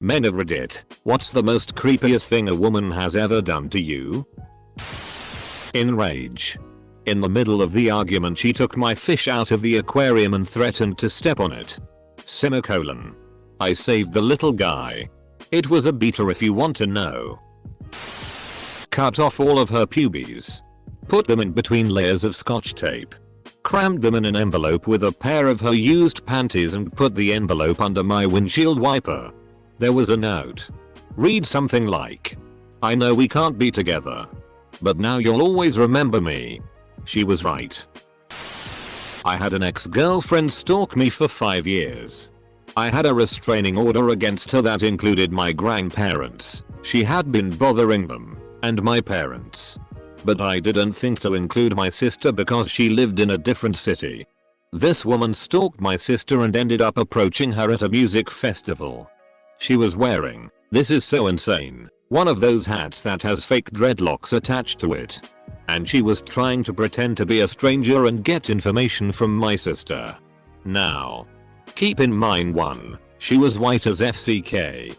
Men of Reddit, what's the most creepiest thing a woman has ever done to you? In rage. In the middle of the argument she took my fish out of the aquarium and threatened to step on it. Semicolon. I saved the little guy. It was a beater if you want to know. Cut off all of her pubes. Put them in between layers of scotch tape. Crammed them in an envelope with a pair of her used panties and put the envelope under my windshield wiper. There was a note. Read something like, "I know we can't be together, but now you'll always remember me." She was right. I had an ex-girlfriend stalk me for 5 years. I had a restraining order against her that included my grandparents. She had been bothering them, and my parents. But I didn't think to include my sister because she lived in a different city. This woman stalked my sister and ended up approaching her at a music festival. She was wearing, this is so insane, one of those hats that has fake dreadlocks attached to it. And she was trying to pretend to be a stranger and get information from my sister. Now, keep in mind 1. She was white as FCK.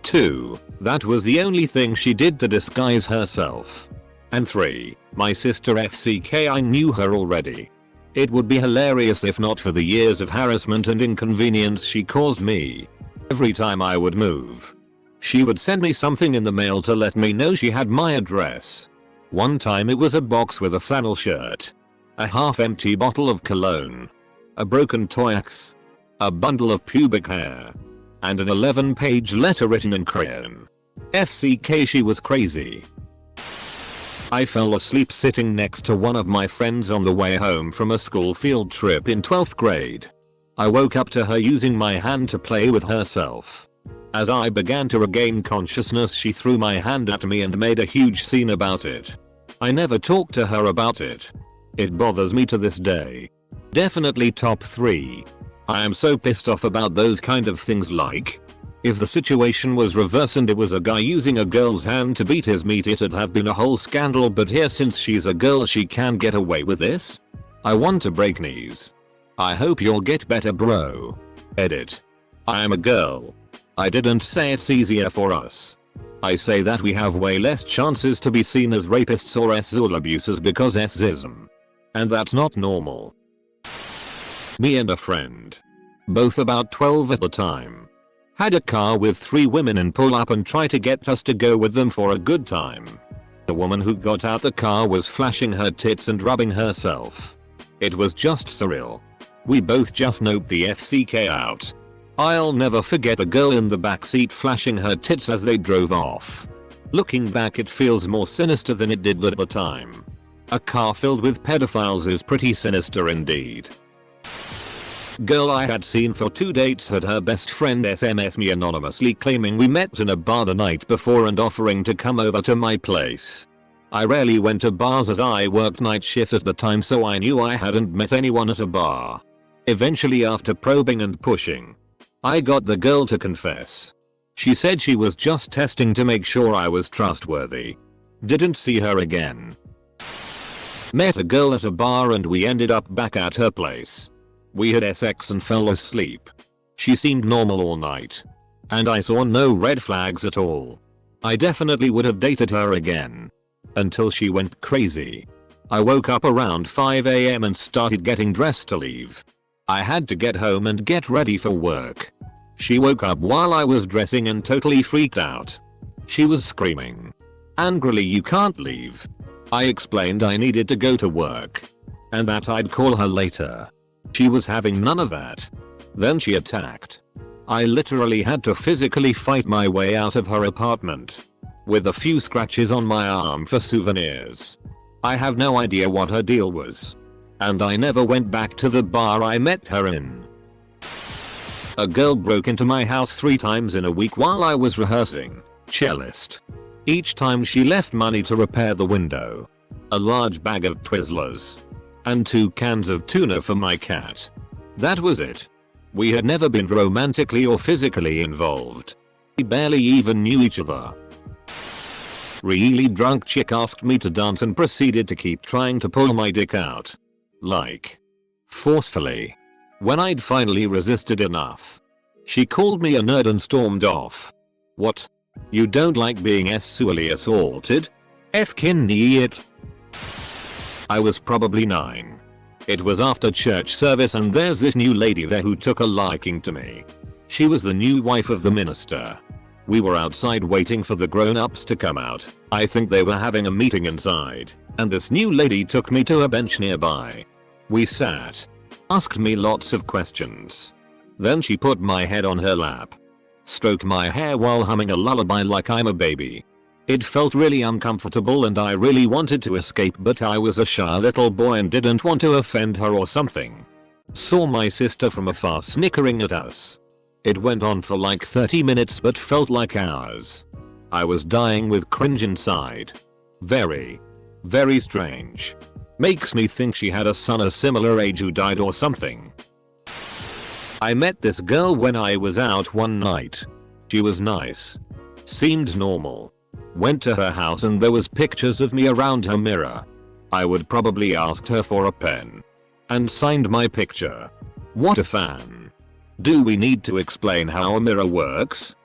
2. That was the only thing she did to disguise herself. And 3. My sister FCK, I knew her already. It would be hilarious if not for the years of harassment and inconvenience she caused me. Every time I would move, she would send me something in the mail to let me know she had my address. One time it was a box with a flannel shirt, a half-empty bottle of cologne, a broken toy axe, a bundle of pubic hair, and an 11-page letter written in crayon. FCK, she was crazy. I fell asleep sitting next to one of my friends on the way home from a school field trip in 12th grade. I woke up to her using my hand to play with herself. As I began to regain consciousness, she threw my hand at me and made a huge scene about it. I never talked to her about it. It bothers me to this day. Definitely top 3. I am so pissed off about those kind of things. Like, if the situation was reversed and it was a guy using a girl's hand to beat his meat, it'd have been a whole scandal, but here since she's a girl she can get away with this? I want to break knees. I hope you'll get better, bro. Edit. I am a girl. I didn't say it's easier for us. I say that we have way less chances to be seen as rapists or sexual abusers because sexism. And that's not normal. Me and a friend, both about 12 at the time, had a car with 3 women and pull up and try to get us to go with them for a good time. The woman who got out the car was flashing her tits and rubbing herself. It was just surreal. We both just noped the FCK out. I'll never forget a girl in the backseat flashing her tits as they drove off. Looking back, it feels more sinister than it did at the time. A car filled with pedophiles is pretty sinister indeed. Girl I had seen for 2 dates had her best friend SMS me anonymously claiming we met in a bar the night before and offering to come over to my place. I rarely went to bars as I worked night shift at the time, so I knew I hadn't met anyone at a bar. Eventually, after probing and pushing, I got the girl to confess. She said she was just testing to make sure I was trustworthy. Didn't see her again. Met a girl at a bar and we ended up back at her place. We had sex and fell asleep. She seemed normal all night. And I saw no red flags at all. I definitely would have dated her again. Until she went crazy. I woke up around 5 AM and started getting dressed to leave. I had to get home and get ready for work. She woke up while I was dressing and totally freaked out. She was screaming angrily, "You can't leave." I explained I needed to go to work and that I'd call her later. She was having none of that. Then she attacked. I literally had to physically fight my way out of her apartment, with a few scratches on my arm for souvenirs. I have no idea what her deal was. And I never went back to the bar I met her in. A girl broke into my house 3 times in a week while I was rehearsing Cellist. Each time she left money to repair the window, a large bag of Twizzlers, and 2 cans of tuna for my cat. That was it. We had never been romantically or physically involved. We barely even knew each other. Really drunk chick asked me to dance and proceeded to keep trying to pull my dick out. Like, forcefully. When I'd finally resisted enough, she called me a nerd and stormed off. What? You don't like being sexually assaulted? Fkin it. I was probably 9. It was after church service and there's this new lady there who took a liking to me. She was the new wife of the minister. We were outside waiting for the grown-ups to come out. I think they were having a meeting inside, and this new lady took me to a bench nearby. We sat. Asked me lots of questions. Then she put my head on her lap. Stroked my hair while humming a lullaby like I'm a baby. It felt really uncomfortable and I really wanted to escape, but I was a shy little boy and didn't want to offend her or something. Saw my sister from afar snickering at us. It went on for like 30 minutes but felt like hours. I was dying with cringe inside. Very, very strange. Makes me think she had a son a similar age who died or something. I met this girl when I was out one night. She was nice. Seemed normal. Went to her house and there was pictures of me around her mirror. I would probably asked her for a pen. And signed my picture. What a fan. Do we need to explain how a mirror works?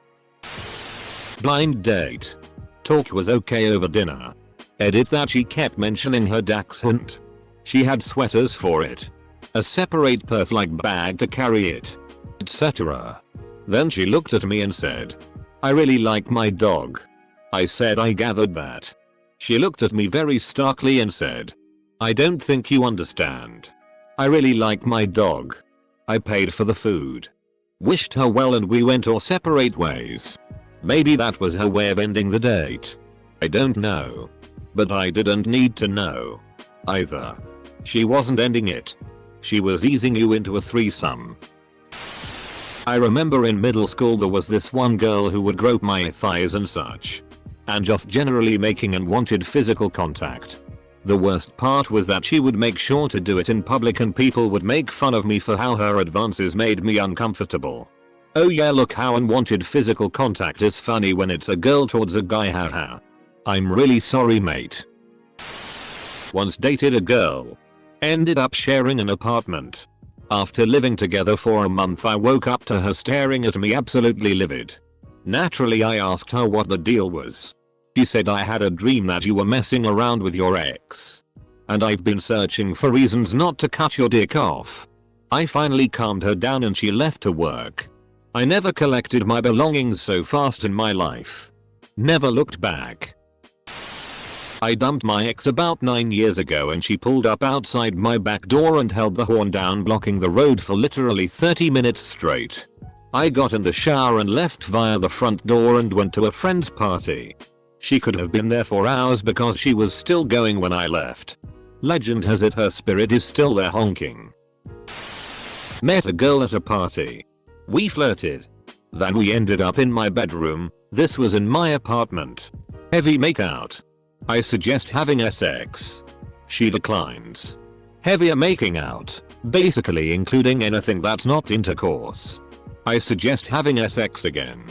Blind date. Talk was okay over dinner. Edit that she kept mentioning her dachshund. She had sweaters for it. A separate purse-like bag to carry it. Etc. Then she looked at me and said, "I really like my dog." I said I gathered that. She looked at me very starkly and said, "I don't think you understand. I really like my dog." I paid for the food. Wished her well and we went our separate ways. Maybe that was her way of ending the date. I don't know. But I didn't need to know. Either. She wasn't ending it. She was easing you into a threesome. I remember in middle school there was this one girl who would grope my thighs and such. And just generally making unwanted physical contact. The worst part was that she would make sure to do it in public and people would make fun of me for how her advances made me uncomfortable. Oh yeah, look how unwanted physical contact is funny when it's a girl towards a guy, haha. I'm really sorry, mate. Once dated a girl. Ended up sharing an apartment. After living together for a month I woke up to her staring at me absolutely livid. Naturally I asked her what the deal was. She said, "I had a dream that you were messing around with your ex. And I've been searching for reasons not to cut your dick off." I finally calmed her down and she left to work. I never collected my belongings so fast in my life. Never looked back. I dumped my ex about 9 years ago and she pulled up outside my back door and held the horn down, blocking the road for literally 30 minutes straight. I got in the shower and left via the front door and went to a friend's party. She could have been there for hours because she was still going when I left. Legend has it her spirit is still there honking. Met a girl at a party. We flirted. Then we ended up in my bedroom. This was in my apartment. Heavy makeout. I suggest having sex. She declines. Heavier making out, basically including anything that's not intercourse. I suggest having sex again.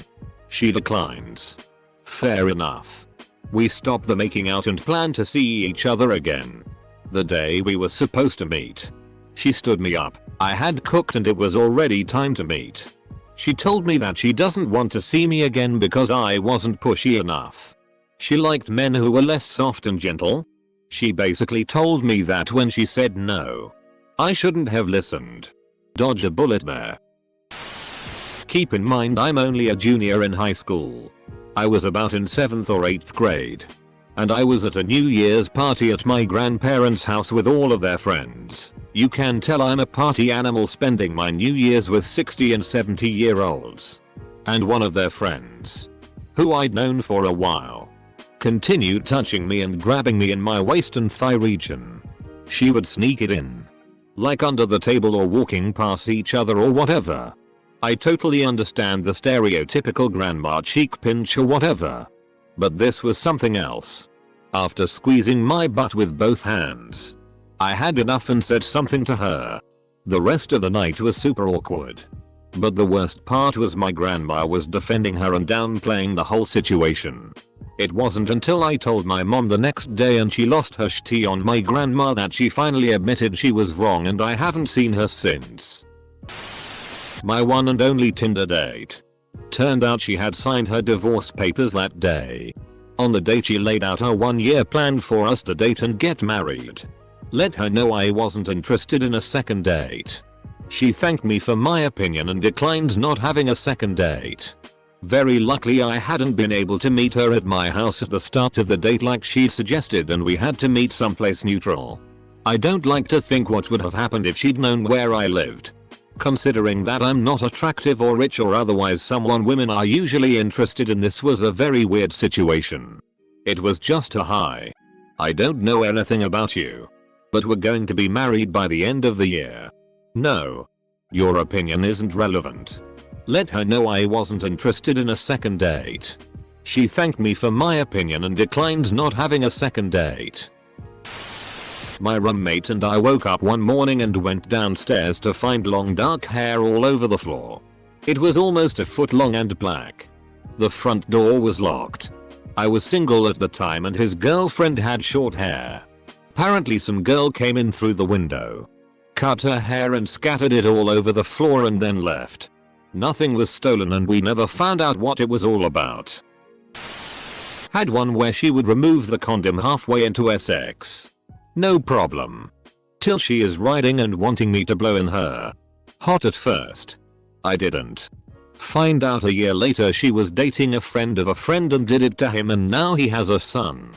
She declines. Fair enough. We stop the making out and plan to see each other again. The day we were supposed to meet. She stood me up. I had cooked and it was already time to meet. She told me that she doesn't want to see me again because I wasn't pushy enough. She liked men who were less soft and gentle. She basically told me that when she said no. I shouldn't have listened. Dodge a bullet there. Keep in mind I'm only a junior in high school. I was about in 7th or 8th grade. And I was at a New Year's party at my grandparents' house with all of their friends. You can tell I'm a party animal, spending my New Year's with 60 and 70-year-olds. And one of their friends, who I'd known for a while, continued touching me and grabbing me in my waist and thigh region. She would sneak it in. Like under the table or walking past each other or whatever. I totally understand the stereotypical grandma cheek pinch or whatever. But this was something else. After squeezing my butt with both hands, I had enough and said something to her. The rest of the night was super awkward. But the worst part was my grandma was defending her and downplaying the whole situation. It wasn't until I told my mom the next day and she lost her shit on my grandma that she finally admitted she was wrong, and I haven't seen her since. My one and only Tinder date. Turned out she had signed her divorce papers that day. On the date she laid out her 1-year plan for us to date and get married. Let her know I wasn't interested in a second date. She thanked me for my opinion and declined not having a second date. Very luckily I hadn't been able to meet her at my house at the start of the date like she'd suggested, and we had to meet someplace neutral. I don't like to think what would have happened if she'd known where I lived. Considering that I'm not attractive or rich or otherwise someone women are usually interested in, this was a very weird situation. It was just a hi. I don't know anything about you, but we're going to be married by the end of the year. No. Your opinion isn't relevant. Let her know I wasn't interested in a second date. She thanked me for my opinion and declined not having a second date. My roommate and I woke up one morning and went downstairs to find long dark hair all over the floor. It was almost a foot long and black. The front door was locked. I was single at the time and his girlfriend had short hair. Apparently some girl came in through the window, cut her hair and scattered it all over the floor and then left. Nothing was stolen and we never found out what it was all about. Had one where she would remove the condom halfway into sex. No problem. Till she is riding and wanting me to blow in her. Hot at first. I didn't. Find out a year later she was dating a friend of a friend and did it to him, and now he has a son.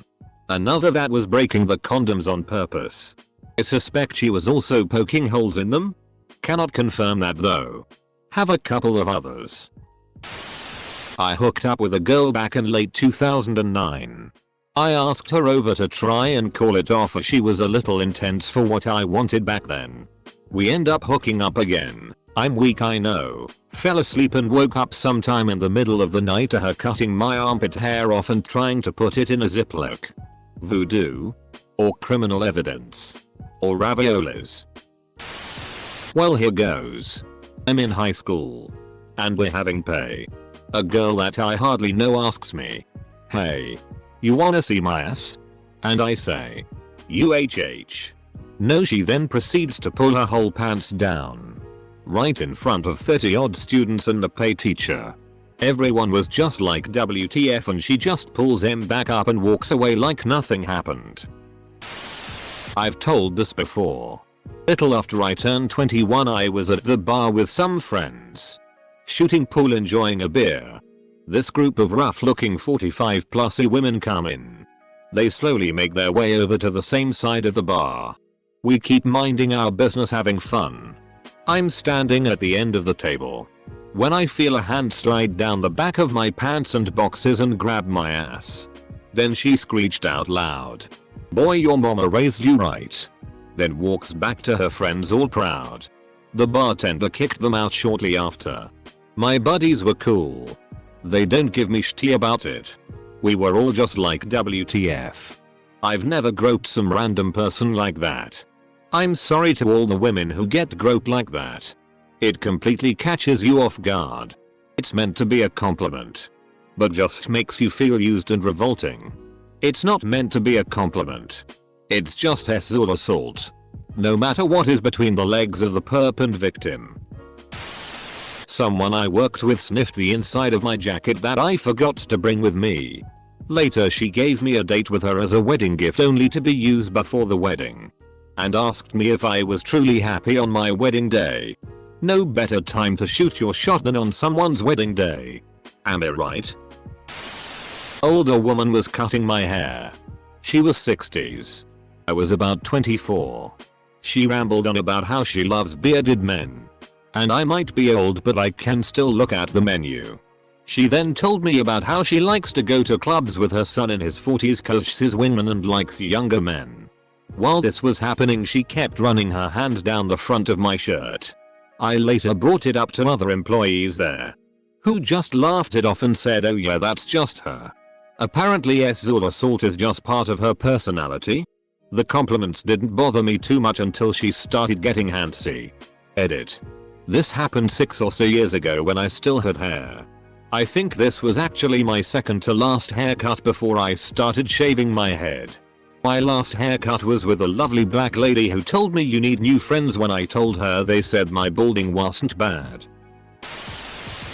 Another that was breaking the condoms on purpose. I suspect she was also poking holes in them. Cannot confirm that though. Have a couple of others. I hooked up with a girl back in late 2009. I asked her over to try and call it off as she was a little intense for what I wanted back then. We end up hooking up again. I'm weak, I know. Fell asleep and woke up sometime in the middle of the night to her cutting my armpit hair off and trying to put it in a Ziploc. Voodoo? Or criminal evidence? Or raviolis? Well, here goes. I'm in high school. And we're having pay. A girl that I hardly know asks me, "Hey, you wanna see my ass?" And I say, "UHH. No." She then proceeds to pull her whole pants down. Right in front of 30 odd students and the pay teacher. Everyone was just like WTF, and she just pulls him back up and walks away like nothing happened. I've told this before. Little after I turned 21 I was at the bar with some friends. Shooting pool, enjoying a beer. This group of rough looking 45+ women come in. They slowly make their way over to the same side of the bar. We keep minding our business, having fun. I'm standing at the end of the table when I feel a hand slide down the back of my pants and boxes and grab my ass. Then she screeched out loud, "Boy, your mama raised you right." Then walks back to her friends all proud. The bartender kicked them out shortly after. My buddies were cool. They don't give me shit about it. We were all just like, WTF. I've never groped some random person like that. I'm sorry to all the women who get groped like that. It completely catches you off guard. It's meant to be a compliment, but just makes you feel used and revolting. It's not meant to be a compliment. It's just sexual assault. No matter what is between the legs of the perp and victim. Someone I worked with sniffed the inside of my jacket that I forgot to bring with me. Later she gave me a date with her as a wedding gift, only to be used before the wedding. And asked me if I was truly happy on my wedding day. No better time to shoot your shot than on someone's wedding day. Am I right? Older woman was cutting my hair. She was 60s. I was about 24. She rambled on about how she loves bearded men. And I might be old, but I can still look at the menu. She then told me about how she likes to go to clubs with her son in his 40s cause she's a woman and likes younger men. While this was happening she kept running her hands down the front of my shirt. I later brought it up to other employees there, who just laughed it off and said, "Oh yeah, that's just her." Apparently sexual assault is just part of her personality. The compliments didn't bother me too much until she started getting handsy. Edit. This happened 6 or so years ago when I still had hair. I think this was actually my second to last haircut before I started shaving my head. My last haircut was with a lovely black lady who told me you need new friends when I told her they said my balding wasn't bad.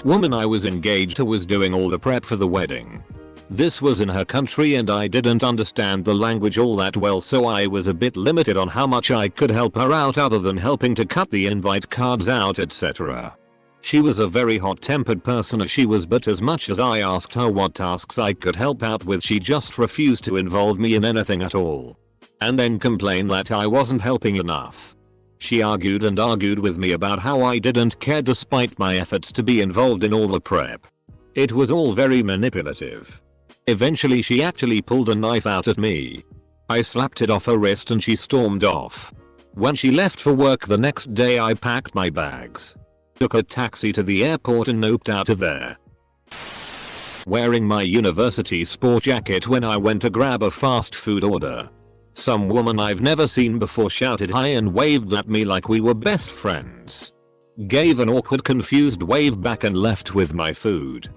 Woman I was engaged to was doing all the prep for the wedding. This was in her country and I didn't understand the language all that well, so I was a bit limited on how much I could help her out other than helping to cut the invite cards out, etc. She was a very hot-tempered person as she was, but as much as I asked her what tasks I could help out with, she just refused to involve me in anything at all. And then complained that I wasn't helping enough. She argued and argued with me about how I didn't care despite my efforts to be involved in all the prep. It was all very manipulative. Eventually she actually pulled a knife out at me. I slapped it off her wrist and she stormed off. When she left for work the next day, I packed my bags, took a taxi to the airport and noped out of there. Wearing my university sport jacket when I went to grab a fast food order. Some woman I've never seen before shouted hi and waved at me like we were best friends. Gave an awkward confused wave back and left with my food.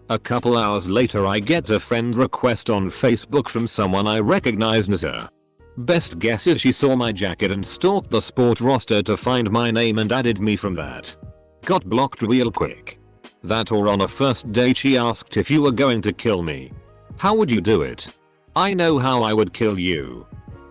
A couple hours later I get a friend request on Facebook from someone I recognized as her. Best guess is she saw my jacket and stalked the sport roster to find my name and added me from that. Got blocked real quick. That or on a first date she asked if you were going to kill me. How would you do it? I know how I would kill you.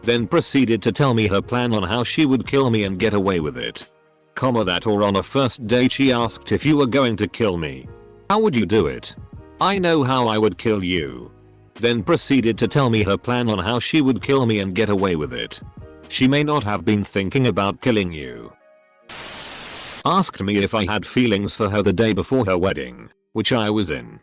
Then proceeded to tell me her plan on how she would kill me and get away with it. That or on a first date she asked if you were going to kill me. How would you do it? I know how I would kill you. Then proceeded to tell me her plan on how she would kill me and get away with it. She may not have been thinking about killing you. Asked me if I had feelings for her the day before her wedding, which I was in.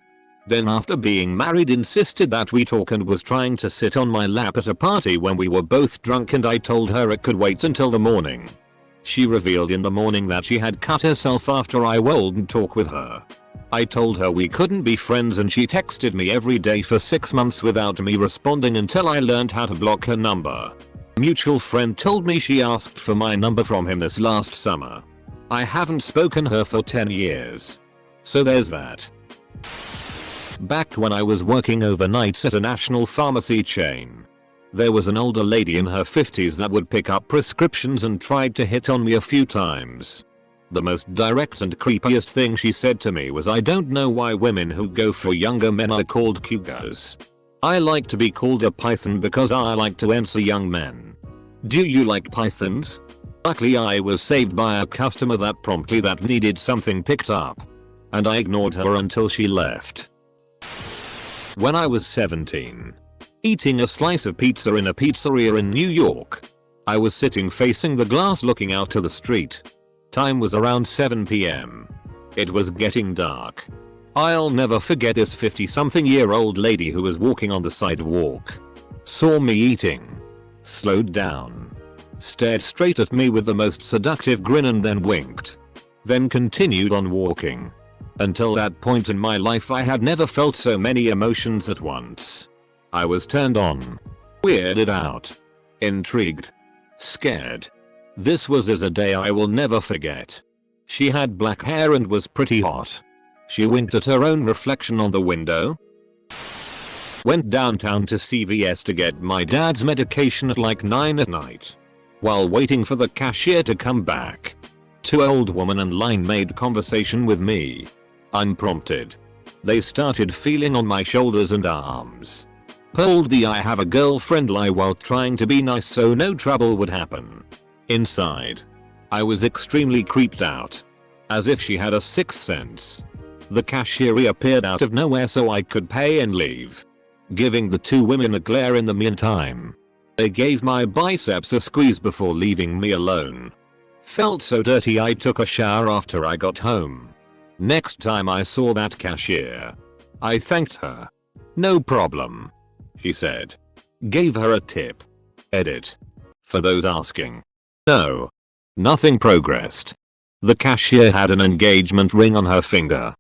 Then after being married insisted that we talk and was trying to sit on my lap at a party when we were both drunk, and I told her it could wait until the morning. She revealed in the morning that she had cut herself after I wouldn't talk with her. I told her we couldn't be friends and she texted me every day for 6 months without me responding until I learned how to block her number. Mutual friend told me she asked for my number from him this last summer. I haven't spoken to her for 10 years. So there's that. Back when I was working overnights at a national pharmacy chain, there was an older lady in her 50s that would pick up prescriptions and tried to hit on me a few times. The most direct and creepiest thing she said to me was, I don't know why women who go for younger men are called cougars. I like to be called a python because I like to answer young men. Do you like pythons? Luckily I was saved by a customer that promptly needed something picked up. And I ignored her until she left. When I was 17, eating a slice of pizza in a pizzeria in New York, I was sitting facing the glass looking out to the street. Time was around 7 PM. It was getting dark. I'll never forget this 50-something-year-old lady who was walking on the sidewalk. Saw me eating. Slowed down. Stared straight at me with the most seductive grin and then winked. Then continued on walking. Until that point in my life I had never felt so many emotions at once. I was turned on. Weirded out. Intrigued. Scared. This was a day I will never forget. She had black hair and was pretty hot. She winked at her own reflection on the window. Went downtown to CVS to get my dad's medication at like 9 at night. While waiting for the cashier to come back, two old women in line made conversation with me. Unprompted. They started feeling on my shoulders and arms. Pulled the I have a girlfriend lie while trying to be nice so no trouble would happen. Inside, I was extremely creeped out. As if she had a sixth sense. The cashier appeared out of nowhere so I could pay and leave. Giving the two women a glare in the meantime. They gave my biceps a squeeze before leaving me alone. Felt so dirty I took a shower after I got home. Next time I saw that cashier, I thanked her. No problem, she said. Gave her a tip. Edit. For those asking. No. Nothing progressed. The cashier had an engagement ring on her finger.